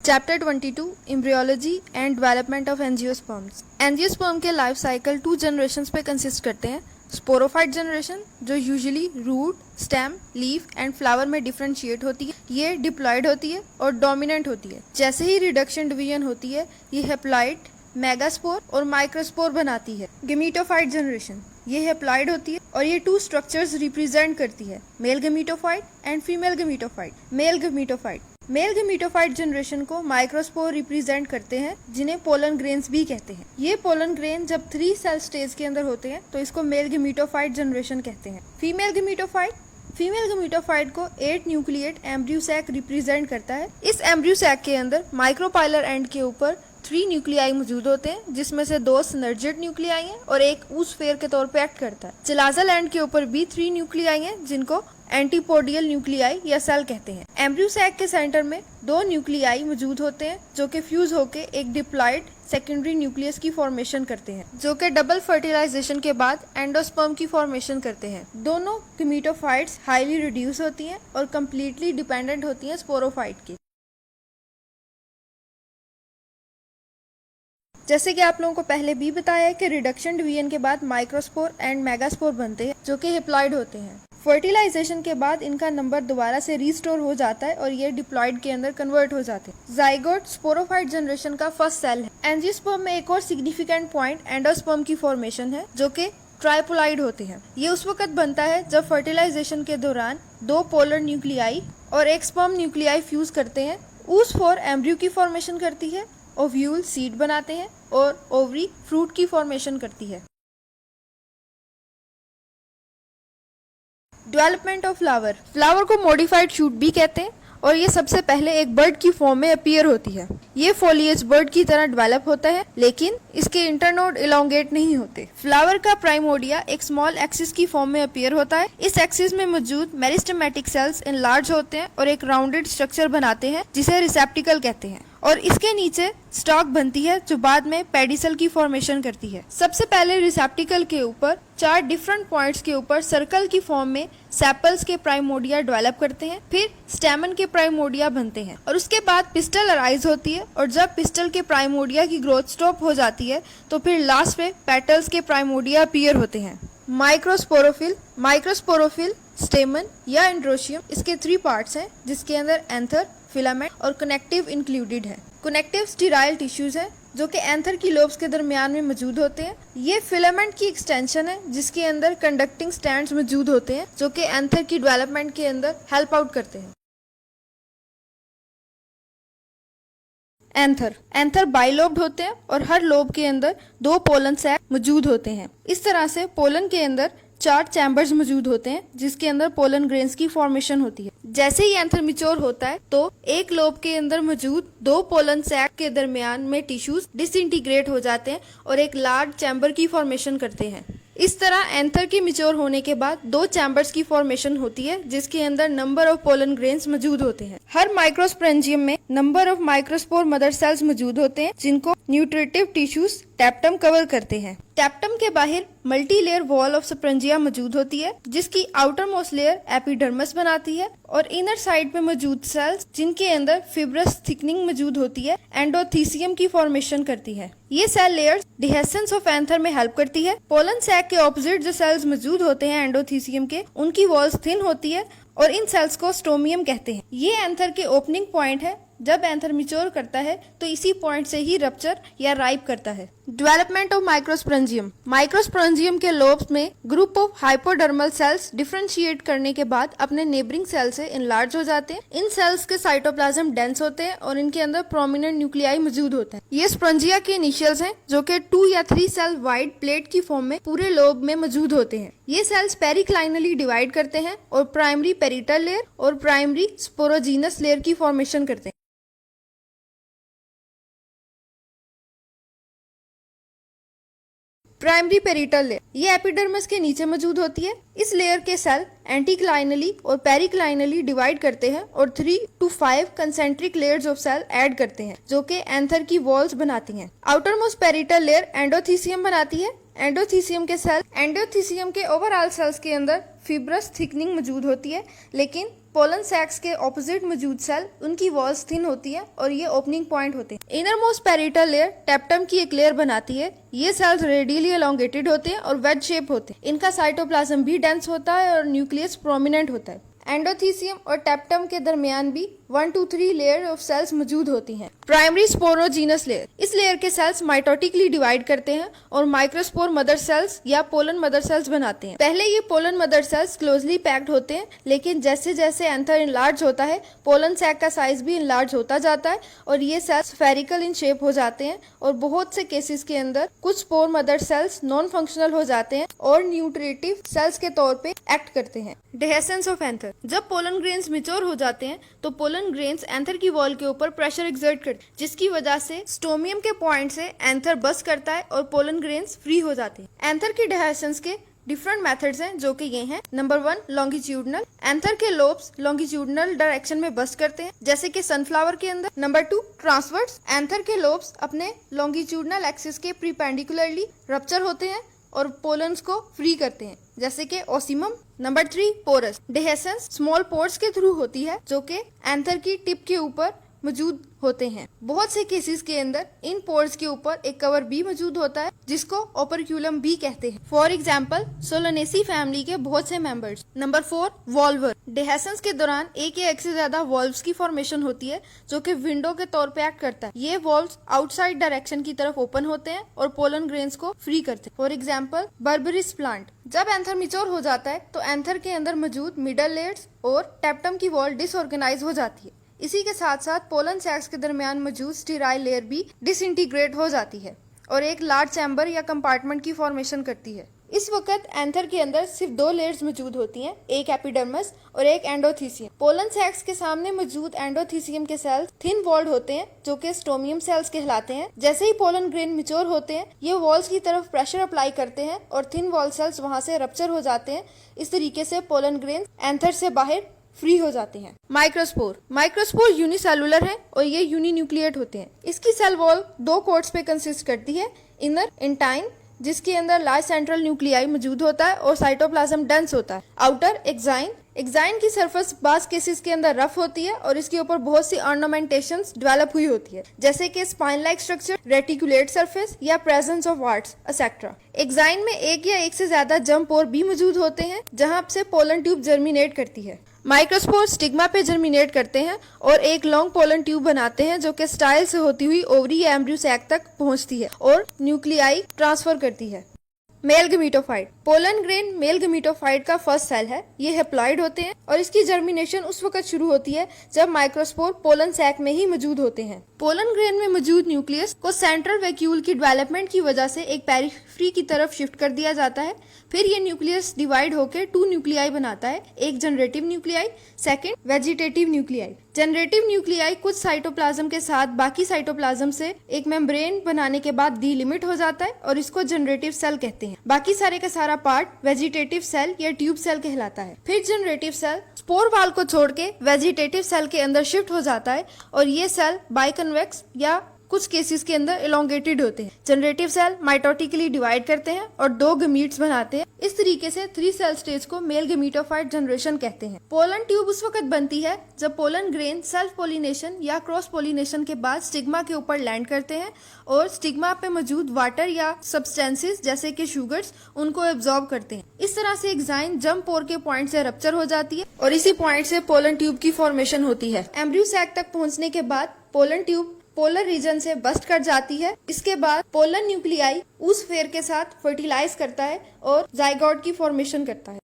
Chapter 22 embryology and development of angiosperms. Angiosperm के life cycle 2 generations पे consist करते हैं। स्पोरोफाइट जनरेशन जो usually root, stem, leaf and flower में differentiate होती है, ये डिप्लॉयड होती है और डोमिनेंट होती है। जैसे ही रिडक्शन डिवीजन होती है, ये हेप्लॉइड, मेगास्पोर और माइक्रोस्पोर बनाती है। गेमीटोफाइट जनरेशन ये हेप्लॉइड होती है और ये 2 स्ट्रक्चर्स रिप्रेजेंट करती है, mail gametophyte and female gametophyte. Mail gametophyte generation को माइक्रोस्पोर रिप्रेजेंट करते हैं, जिन्हें पोलन ग्रेन्स भी कहते हैं। ये पोलन ग्रेन जब 3 सेल स्टेज के अंदर होते हैं तो इसको मेल गेमीटोफाइट जनरेशन कहते हैं। फीमेल गेमीटोफाइट को 8 न्यूक्लिएट एम्ब्रियो सैक रिप्रेजेंट करता है। इस एम्ब्रियो सैक के अंदर माइक्रोपाइलर एंड के ऊपर 3 न्यूक्लियाई मौजूद होते हैं, जिसमें से 2 सिनर्जिड न्यूक्लियाई हैं और एक ऊसफेयर के तौर पे एक्ट करता है। चिलाजल एंड के ऊपर भी 3 न्यूक्लियाई हैं, जिनको एंटीपोडियल न्यूक्लियाई या सेल कहते हैं। एम्ब्रियो सैक के सेंटर में 2 न्यूक्लियाई मौजूद होते हैं, जो कि फ्यूज होकर एक डिप्लॉयड सेकेंडरी न्यूक्लियस की फॉर्मेशन करते हैं, जो कि डबल फर्टिलाइजेशन के बाद एंडोस्पर्म की फॉर्मेशन करते हैं। दोनों गेमीटोफाइट्स हाईली रिड्यूस होती हैं और कम्प्लीटली डिपेंडेंट होती हैं स्पोरोफाइट की। जैसे कि आप लोगों को पहले भी बताया है कि रिडक्शन डिवीजन के बाद माइक्रोस्पोर एंड मेगास्पोर बनते हैं, जो कि हेप्लॉइड होते हैं। फर्टिलाइजेशन के बाद इनका नंबर दोबारा से रीस्टोर हो जाता है और ये डिप्लॉइड के अंदर कन्वर्ट हो जाते हैं। जाइगोट स्पोरोफाइट जनरेशन का फर्स्ट सेल है। एंजियोस्पर्म में एक और सिग्निफिकेंट पॉइंट एंडोस्पर्म की फॉर्मेशन है, जो कि ट्राइपोलाइड होते हैं। ये उस वक्त बनता है जब फर्टिलाइजेशन के दौरान 2 पोलर न्यूक्लियाई और एक स्पर्म न्यूक्लियाई फ्यूज करते हैं। ऊस-4 एम्ब्रियो की फॉर्मेशन करती है, ओव्यूल सीड बनाते हैं और ओवरी फ्रूट की फॉर्मेशन करती है। डेवलपमेंट ऑफ फ्लावर को मॉडिफाइड शूट भी कहते हैं और ये सबसे पहले एक बर्ड की फॉर्म में अपीयर होती है। ये फोलिएज बर्ड की तरह डेवलप होता है, लेकिन इसके इंटरनोड इलोंगेट नहीं होते। फ्लावर का प्राइमोडिया एक स्मॉल एक्सिस की फॉर्म में अपीयर होता है। इस एक्सिस में मौजूद मेरिस्टेमेटिक सेल्स इनलार्ज होते हैं और एक राउंडेड स्ट्रक्चर बनाते हैं, जिसे रिसेप्टिकल कहते हैं, और इसके नीचे स्टॉक बनती है, जो बाद में पेडिसल की फॉर्मेशन करती है। सबसे पहले रिसेप्टिकल के ऊपर 4 डिफरेंट पॉइंट्स के ऊपर सर्कल की फॉर्म में सेपल्स के प्राइमोडिया डेवलप करते हैं, फिर स्टेमन के प्राइमोडिया बनते हैं और उसके बाद पिस्टल अराइज होती है। और जब पिस्टल के प्राइमोडिया की ग्रोथ स्टॉप हो जाती है तो फिर लास्ट में पेटल्स के प्राइमोडिया अपीयर होते हैं। माइक्रोस्पोरोफिल, स्टेमन या एंड्रोशियम, इसके 3 पार्ट्स हैं, जिसके अंदर एंथर, फिलामेंट और कनेक्टिव इंक्लूडेड है। कनेक्टिव स्टीराइल टिश्यूज है, जो कि एंथर की लोब्स के दरमियान में मौजूद होते हैं। ये फिलामेंट की एक्सटेंशन है, जिसके अंदर कंडक्टिंग स्टैंड्स मौजूद होते हैं, जो कि एंथर की डेवलपमेंट के अंदर हेल्प आउट करते हैं। एंथर बाइलोब्ड होते हैं और हर लोब के अंदर 2 पोलन सैक मौजूद होते हैं। इस तरह से पोलन के अंदर 4 चैम्बर्स मौजूद होते हैं, जिसके अंदर पोलन ग्रेन्स की फॉर्मेशन होती है। जैसे ही एंथर मैच्योर होता है तो एक लोब के अंदर मौजूद 2 पोलन सैक के दरमियान में टिश्यूज डिसइंटीग्रेट हो जाते हैं और एक लार्ज चैम्बर की फॉर्मेशन करते हैं। इस तरह एंथर के मैच्योर होने के बाद 2 चैम्बर्स की फॉर्मेशन होती है, जिसके अंदर नंबर ऑफ पोलन ग्रेन्स मौजूद होते हैं। हर माइक्रोस्पोरेंजियम में number of microspore mother cells मौजूद होते हैं, जिनको न्यूट्रिटिव टिश्यूज टैप्टम कवर करते हैं। टैप्टम के बाहर multi layer wall of sporangia मौजूद होती है, जिसकी आउटर मोस्ट लेयर एपिडर्मिस बनाती है और इनर साइड पे मौजूद सेल्स, जिनके अंदर फिब्रस थिकनिंग मौजूद होती है, एंडोथीसियम की फॉर्मेशन करती है। ये cell layers dehiscence of anther में हेल्प करती है। पोलन सैक के ऑपोजिट जो सेल्स मौजूद होते हैं एंडोथीसियम के, उनकी वॉल्स थिन होती है और इन सेल्स को स्टोमियम कहते हैं। ये एंथर के ओपनिंग पॉइंट है। जब एंथर मैच्योर करता है तो इसी पॉइंट से ही रप्चर या राइप करता है। डेवलपमेंट ऑफ माइक्रोस्पोरेंजियम के लोब्स में group of hypodermal sales differentiate करने के बाद अपने नेबरिंग सेल से इनलार्ज हो जाते हैं। इन सेल्स के साइटोप्लाज्म डेंस होते हैं और इनके अंदर प्रोमिनेंट न्यूक्लियाई मौजूद होते हैं। ये स्पोरेंजिया के इनिशियल्स हैं, जो कि 2 या 3 सेल वाइड प्लेट की फॉर्म में पूरे लोब में मौजूद होते हैं। ये सेल्स पेरिक्लाइनली डिवाइड करते हैं और प्राइमरी पेरिटल लेयर और प्राइमरी स्पोरोजीनस लेयर की फॉर्मेशन करते हैं। प्राइमरी पेरिटल लेयर ये एपिडर्मिस के नीचे मौजूद होती है। इस लेयर के सेल एंटीक्लाइनली और पेरिक्लाइनली डिवाइड करते हैं और 3 to 5 concentric layers of cell add करते हैं, जो कि एंथर की वॉल्स बनाती हैं। Outermost parietal layer endothecium बनाती है। एंडोथीसियम के ओवरऑल सेल्स के अंदर फिब्रस थिकनिंग मौजूद होती है, लेकिन पोलन सैक्स के ऑपोजिट मौजूद सेल, उनकी वॉल्स थिन होती है और ये ओपनिंग पॉइंट होते हैं। इनर मोस्ट पेरिटल लेयर टेप्टम की एक लेयर बनाती है। ये सेल्स रेडियली एलोंगेटेड होते हैं और वेज शेप होते हैं। इनका साइटोप्लाज्म भी डेंस होता है और न्यूक्लियस प्रोमिनेंट होता है। एंडोथीसियम और टेप्टम के दरमियान भी 1 to 3 लेयर ऑफ सेल्स मौजूद होती हैं। प्राइमरी स्पोरोजीनस लेयर, इस लेयर के सेल्स माइटोटिकली डिवाइड करते हैं और माइक्रोस्पोर मदर सेल्स या पोलन मदर सेल्स बनाते हैं। पहले ये pollen mother cells closely packed होते हैं, लेकिन जैसे जैसे एंथर इनलार्ज होता है, पोलन सैक का साइज भी इनलार्ज होता जाता है और ये सेल्स स्फेरिकल इन शेप हो जाते हैं। और बहुत से केसेस के अंदर कुछ spore mother cells non functional हो जाते हैं और न्यूट्रिटिव सेल्स के तौर पे एक्ट करते हैं। डेहेसेंस ऑफ एंथर, जब पोलन ग्रेन्स मैच्योर हो जाते हैं तो पोलन ग्रेन्स एंथर की वॉल के ऊपर प्रेशर एक्सर्ट करते हैं, जिसकी वजह से स्टोमियम के पॉइंट से एंथर बस्ट करता है और पोलन ग्रेन्स फ्री हो जाते हैं। एंथर की डेहेसेंस के डिफरेंट मेथड्स हैं, जो कि ये हैं। नंबर 1, लॉन्गिट्यूडनल, एंथर के लोब्स लॉन्गिट्यूडनल डायरेक्शन में बस्ट करते हैं, जैसे कि सनफ्लावर के अंदर। नंबर 2, ट्रांसवर्स, एंथर के लोब्स अपने लॉन्गिट्यूडनल एक्सिस के प्रीपेंडिकुलरली रप्चर होते हैं और पोलन्स को फ्री करते हैं, जैसे कि ओसिमम। Number 3, porous, dehiscence small pores के थ्रू होती है, जो कि एंथर की टिप के ऊपर मौजूद होते हैं। बहुत से केसेस के अंदर इन पोर्स के ऊपर एक कवर भी मौजूद होता है, जिसको ओपरक्यूलम भी कहते हैं। फॉर एग्जांपल, सोलोनेसी फैमिली के बहुत से मेंबर्स। नंबर 4, वॉल्वर, डेहेसेंस के दौरान एक या एक से ज्यादा वॉल्व्स की फॉर्मेशन होती है, जो कि विंडो के तौर पे एक्ट करता है। ये वॉल्व्स आउटसाइड डायरेक्शन की तरफ ओपन होते हैं और पोलन ग्रेन्स को फ्री करते हैं। फॉर एग्जाम्पल, बर्बरिस प्लांट, जब एंथर मैच्योर हो जाता है तो एंथर के अंदर मौजूद मिडल लेयर्स और टेप्टम की वॉल डिसऑर्गेनाइज हो जाती है। इसी के साथ साथ पोलन सैक्स के दरमियान मौजूद स्टीराइल लेयर भी डिसइंटीग्रेट हो जाती है और एक लार्ज चैम्बर या कंपार्टमेंट की फॉर्मेशन करती है। इस वक्त एंथर के अंदर सिर्फ 2 लेयर्स मौजूद होती हैं, एक एपिडर्मिस और एक एंडोथीसियम। पोलन सैक्स के सामने मौजूद एंडोथीसियम के सेल्स थिन वॉल्ड होते हैं, जो कि स्टोमियम सेल्स कहलाते हैं। जैसे ही पोलन ग्रेन मैच्योर होते हैं, ये वॉल्स की तरफ प्रेशर अप्लाई करते हैं और थिन वॉल सेल्स वहां से रप्चर हो जाते हैं। इस तरीके से पोलन ग्रेन एंथर से बाहर फ्री हो जाते हैं। माइक्रोस्पोर यूनिसेलुलर है और ये यूनिन्यूक्लिएट होते हैं। इसकी सेल वॉल 2 कोट्स पे कंसिस्ट करती है। इनर इंटाइन, जिसके अंदर लार्ज सेंट्रल न्यूक्लियाई मौजूद होता है और साइटोप्लाज्म डेंस होता है। आउटर एक्साइन, एक्साइन की सरफेस बास केसेस के अंदर रफ होती है और इसके ऊपर बहुत सी ऑर्नामेंटेशंस डेवलप हुई होती है, जैसे कि spine like structure, reticulate surface या presence of warts etcetera. Exine में एक या एक से ज्यादा जंप पोर भी मौजूद होते हैं, जहां से पोलन ट्यूब जर्मिनेट करती है। माइक्रोस्पोर स्टिग्मा पे जर्मिनेट करते हैं और एक लॉन्ग पोलन ट्यूब बनाते हैं, जो कि स्टाइल से होती हुई ओवरी या एम्ब्रियो सैक तक पहुंचती है और न्यूक्लियाई ट्रांसफर करती है। Male gametophyte, pollen grain male gametophyte का फर्स्ट सेल है। ये हेप्लॉइड होते हैं और इसकी जर्मिनेशन उस वक्त शुरू होती है जब माइक्रोस्पोर पोलन सैक में ही मौजूद होते हैं। पोलन ग्रेन में मौजूद न्यूक्लियस को सेंट्रल वैक्यूल की डेवलपमेंट की वजह से एक पेरिफेरी की तरफ शिफ्ट कर दिया जाता है। फिर ये न्यूक्लियस डिवाइड होकर 2 न्यूक्लियाई बनाता है, एक generative nuclei, second vegetative nuclei. Generative nuclei कुछ साइटोप्लाज्म के साथ बाकी साइटोप्लाज्म से एक मेम्ब्रेन बनाने के बाद डिलिमिट हो जाता है और इसको जनरेटिव सेल कहते हैं। बाकी सारे का सारा पार्ट वेजिटेटिव सेल या ट्यूब सेल कहलाता है। फिर जनरेटिव सेल स्पोर वाल को छोड़ के वेजिटेटिव सेल के अंदर शिफ्ट हो जाता है और ये सेल बाइकन्वेक्स या कुछ केसेस के अंदर एलोंगेटेड होते हैं। जनरेटिव सेल माइटोटिकली डिवाइड करते हैं और 2 गमीट्स बनाते हैं। इस तरीके से 3 सेल स्टेज को मेल गमीटोफाइट जनरेशन कहते हैं। पोलन ट्यूब उस वक्त बनती है जब पोलन ग्रेन सेल्फ पोलिनेशन या क्रॉस पोलिनेशन के बाद स्टिग्मा के ऊपर लैंड करते हैं और स्टिग्मा पे मौजूद वाटर या सब्सटेंसेस जैसे कि शुगर्स उनको एब्जॉर्ब करते हैं। इस तरह से एक्साइन जंप पोर के पॉइंट से रप्चर हो जाती है और इसी पॉइंट से पोलन ट्यूब की फॉर्मेशन होती है। एम्ब्रियो सैक तक पहुंचने के बाद पोलन ट्यूब पोलर रीजन से बस्ट कर जाती है। इसके बाद पोलन न्यूक्लियाई उस फेयर के साथ फर्टिलाइज करता है और जाइगोट की फॉर्मेशन करता है।